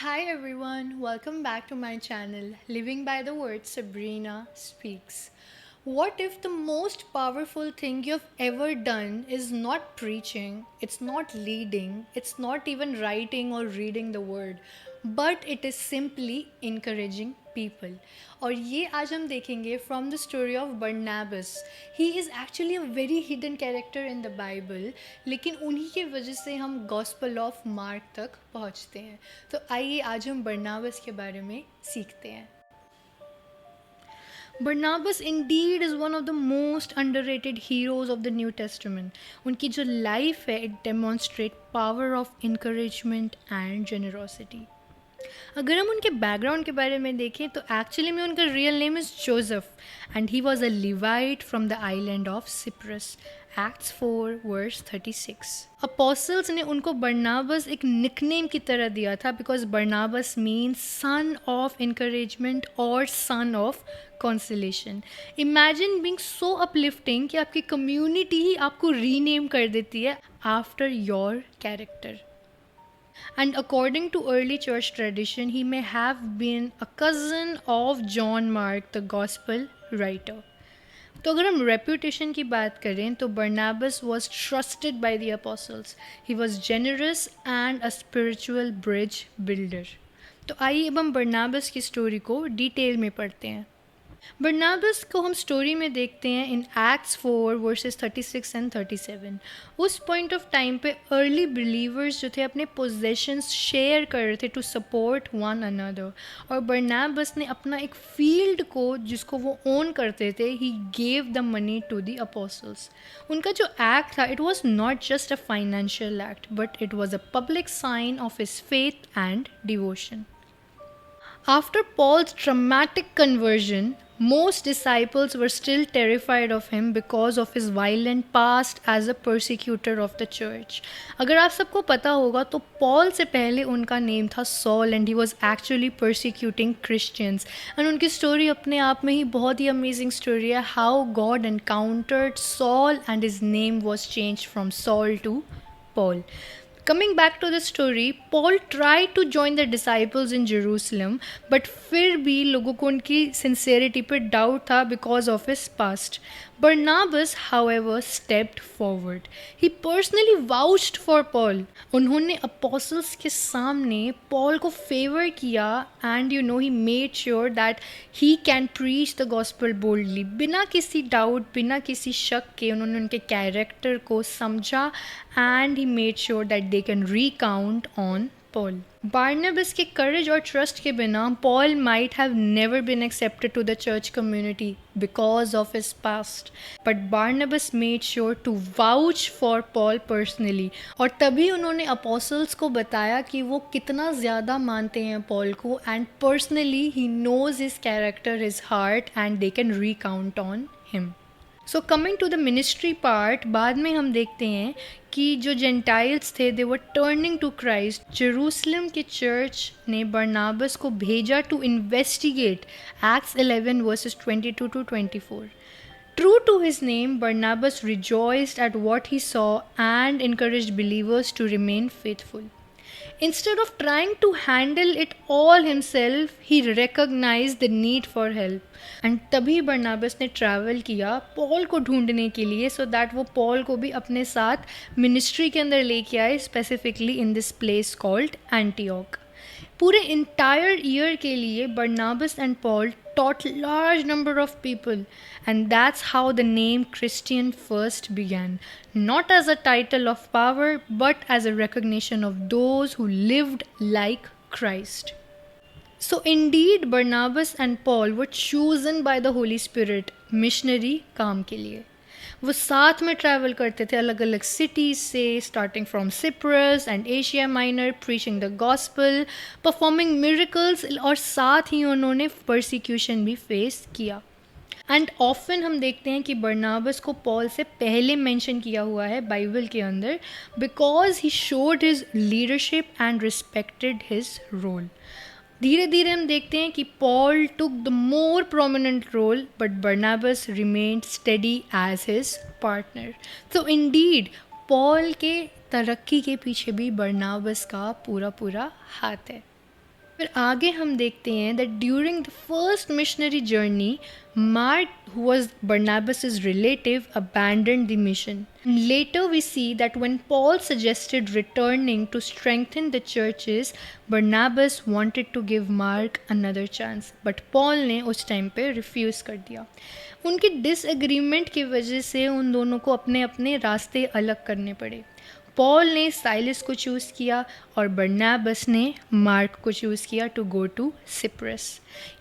Hi everyone, welcome back to my channel, Living by the Word Sabrina Speaks. What if the most powerful thing you've ever done is not preaching, it's not leading, it's not even writing or reading the word, but it is simply encouraging people? और ये आज हम देखेंगे from the story of Barnabas. He is actually a very hidden character in the Bible, लेकिन उन्हीं की वजह से हम Gospel of Mark तक पहुँचते हैं. तो आइए आज हम बरनाबस के बारे में सीखते हैं. Barnabas indeed is one of the most underrated heroes of the New Testament. उनकी जो लाइफ है it demonstrate power of encouragement and generosity. अगर हम उनके बैकग्राउंड के बारे में देखें तो एक्चुअली में उनका real name is Joseph and he was a Levite from the island of Cyprus. Acts 4 verse 36. Apostles ने उनको बरनाबस एक निकनेम की तरह दिया था because Barnabas means son of encouragement और son of consolation. Imagine being so uplifting कि आपकी कम्युनिटी ही आपको रीनेम कर देती है after your character. And according to early church tradition, he may have been a cousin of John Mark, the gospel writer. तो अगर हम रेप्यूटेशन की बात करें तो Barnabas was trusted by the apostles. He was generous and a spiritual bridge builder. तो आइए अब हम बरनाबस की स्टोरी को डिटेल में पढ़ते हैं. बरनाबस को हम स्टोरी में देखते हैं इन एक्ट्स 4 वर्सेस 36 एंड 37. उस पॉइंट ऑफ टाइम पे अर्ली बिलीवर्स जो थे अपने पोजेशंस शेयर कर रहे थे टू सपोर्ट वन अनदर. और बरनाबस ने अपना एक फील्ड को जिसको वो ओन करते थे he gave the money to the apostles. उनका जो एक्ट था it was not just a financial act but it was a public sign of his faith and devotion. After Paul's dramatic conversion, most disciples were still terrified of him because of his violent past as a persecutor of the church. अगर आप सबको पता होगा तो Paul से पहले उनका name था Saul and he was actually persecuting Christians. एंड उनकी स्टोरी अपने आप में ही बहुत ही अमेजिंग स्टोरी है how God encountered Saul and his name was change from Saul to Paul. Coming back to the story, Paul tried to join the disciples in Jerusalem, but फिर भी लोगों को उनकी sincerity पे doubt था because of his past. Barnabas, however, stepped forward. He personally vouched for Paul. उन्होंने apostles के सामने Paul को favor किया and he made sure that he can preach the gospel boldly. बिना किसी doubt, बिना किसी शक के उन्होंने उनके character को समझा and he made sure that they can recount on Paul. Barnabas के courage और trust के बिना Paul might have never been accepted to the church community because of his past. But Barnabas made sure to vouch for Paul personally. और तभी उन्होंने apostles को बताया कि वो कितना ज़्यादा मानते हैं Paul को and personally he knows his character, his heart and they can recount on him. So coming to the ministry part, बाद में हम देखते हैं कि जो जेंटाइल्स थे they were turning to Christ. Jerusalem के चर्च ने बरनाबस को भेजा to investigate. Acts 11 verses 22 to 24. True to his name, Barnabas rejoiced at what he saw and encouraged believers to remain faithful. Instead of trying to handle it all himself, he recognized the need for help. And तभी Barnabas ने travel किया Paul को ढूंढने के लिए so that वो Paul को भी अपने साथ मिनिस्ट्री के अंदर लेके आए, specifically in this place called Antioch. पूरे इंटायर ईयर के लिए Barnabas and Paul taught large number of people, and that's how the name Christian first began, not as a title of power but as a recognition of those who lived like Christ. So indeed Barnabas and Paul were chosen by the Holy Spirit missionary काम के लिए. वो साथ में travel करते थे अलग अलग सिटीज़ से, starting from Cyprus and Asia minor, preaching the gospel, performing miracles और साथ ही उन्होंने परसिक्यूशन भी फेस किया. एंड ऑफन हम देखते हैं कि बरनाबस को पॉल से पहले मेंशन किया हुआ है बाइबल के अंदर because he showed his leadership and respected his role. धीरे धीरे हम देखते हैं कि Paul took the more prominent role but Barnabas remained steady as his partner. तो इंडीड पॉल के तरक्की के पीछे भी बरनाबस का पूरा हाथ है. फिर आगे हम देखते हैं that during the first missionary journey Mark, who was Barnabas' relative, abandoned the mission. Later, we see that when Paul suggested returning to strengthen the churches, Barnabas wanted to give Mark another chance. But Paul ने उस time पे refuse कर दिया. उनकी disagreement की वजह से उन दोनों को अपने अपने रास्ते अलग करने पड़े. पॉल ने साइलस को चूज़ किया और बरनाबस ने मार्क को चूज़ किया टू गो टू सिप्रस.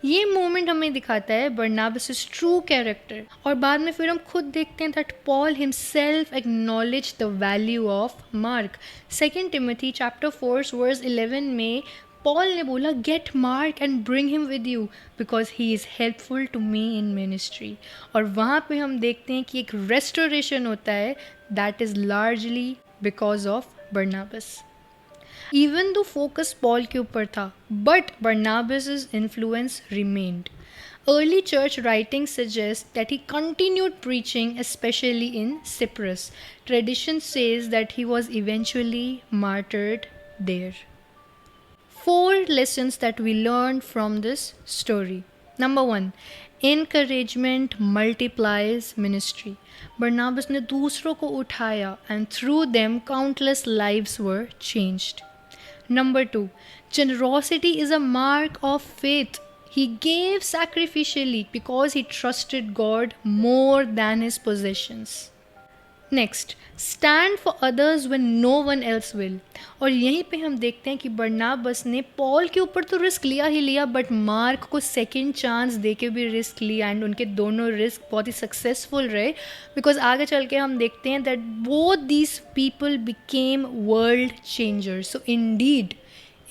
ये मोमेंट हमें दिखाता है बरनाबस इज ट्रू कैरेक्टर. और बाद में फिर हम खुद देखते हैं that Paul himself acknowledge the value of Mark. 2 Timothy chapter 4 verse 11 में पॉल ने बोला get Mark and bring him with you because he is helpful to me in ministry. और वहाँ पे हम देखते हैं कि एक रेस्टोरेशन होता है that is largely because of Barnabas. Even though focus Paul के ऊपर था, but Barnabas' influence remained. Early church writings suggest that he continued preaching, especially in Cyprus. Tradition says that he was eventually martyred there. 4 lessons that we learned from this story. Number 1, encouragement multiplies ministry. Barnabas ने दूसरों को उठाया and through them countless lives were changed. Number 2, generosity is a mark of faith. He gave sacrificially because he trusted God more than his possessions. Next, stand for others when no one else will. और यहीं पे हम देखते हैं कि Barnabas ने Paul के ऊपर तो रिस्क लिया ही लिया, बट मार्क को सेकेंड चांस दे के भी रिस्क लिया एंड उनके दोनों रिस्क बहुत ही सक्सेसफुल रहे. बिकॉज आगे चल के हम देखते हैं that both these people became world changers. So Indeed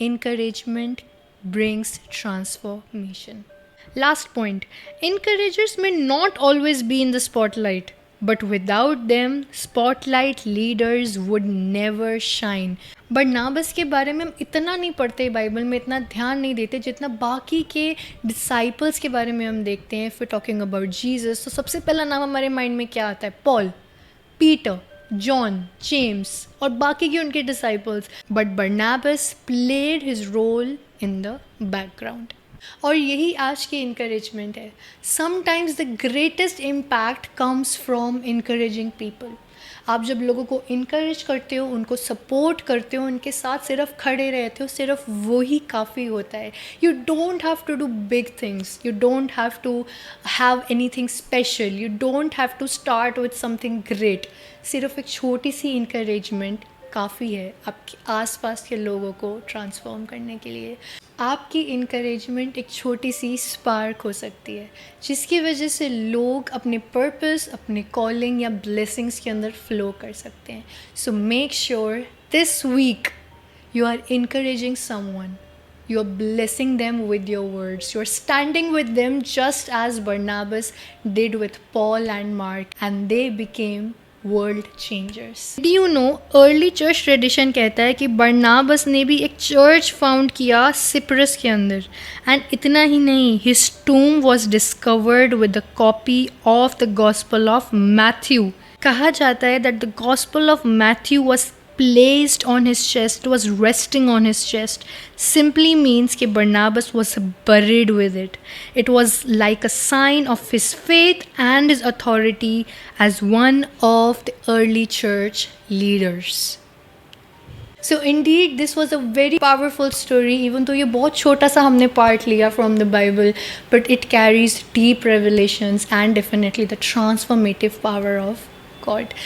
encouragement brings transformation. Last point, encouragers may not always be in the spotlight, but without them, spotlight leaders would never shine. Barnabas के बारे में हम इतना नहीं पढ़ते Bible में, इतना ध्यान नहीं देते जितना बाकी के डिसाइपल्स के बारे में हम देखते हैं. फिर टॉकिंग अबाउट जीसस, तो सबसे पहला नाम हमारे माइंड में क्या आता है? पॉल, पीटर, जॉन, जेम्स और बाकी के उनके disciples. But Barnabas played his role in the background. और यही आज की इंकरेजमेंट है. Sometimes the greatest impact comes from encouraging people. आप जब लोगों को इनकरेज करते हो, उनको सपोर्ट करते हो, उनके साथ सिर्फ खड़े रहते हो, सिर्फ वही काफ़ी होता है. You don't have to do big things, you don't have to have anything special, you don't have to start with something great. सिर्फ एक छोटी सी इनकरेजमेंट काफ़ी है आपके आसपास के लोगों को ट्रांसफॉर्म करने के लिए. आपकी इनकरेजमेंट एक छोटी सी स्पार्क हो सकती है जिसकी वजह से लोग अपने पर्पस, अपने कॉलिंग या ब्लेसिंग्स के अंदर फ्लो कर सकते हैं. So make sure this week you are encouraging someone, you are blessing them with your words, you are standing with them just as Barnabas did with Paul and Mark, and they became world changers. Do you know, early church tradition कहता है कि Barnabas ने भी एक church found किया Cyprus के अंदर. And इतना ही नहीं, his tomb was discovered with the copy of the Gospel of Matthew. कहा जाता है that the Gospel of Matthew was placed on his chest, was resting on his chest. Simply means कि Barnabas was buried with it. It was like a sign of his faith and his authority as one of the early church leaders. So indeed this was a very powerful story, even though ये बहुत छोटा सा हमने part लिया from the Bible, but it carries deep revelations and definitely the transformative power of God.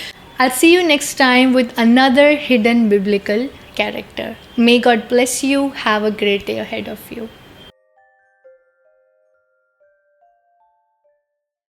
I'll see you next time with another hidden biblical character. May God bless you. Have a great day ahead of you.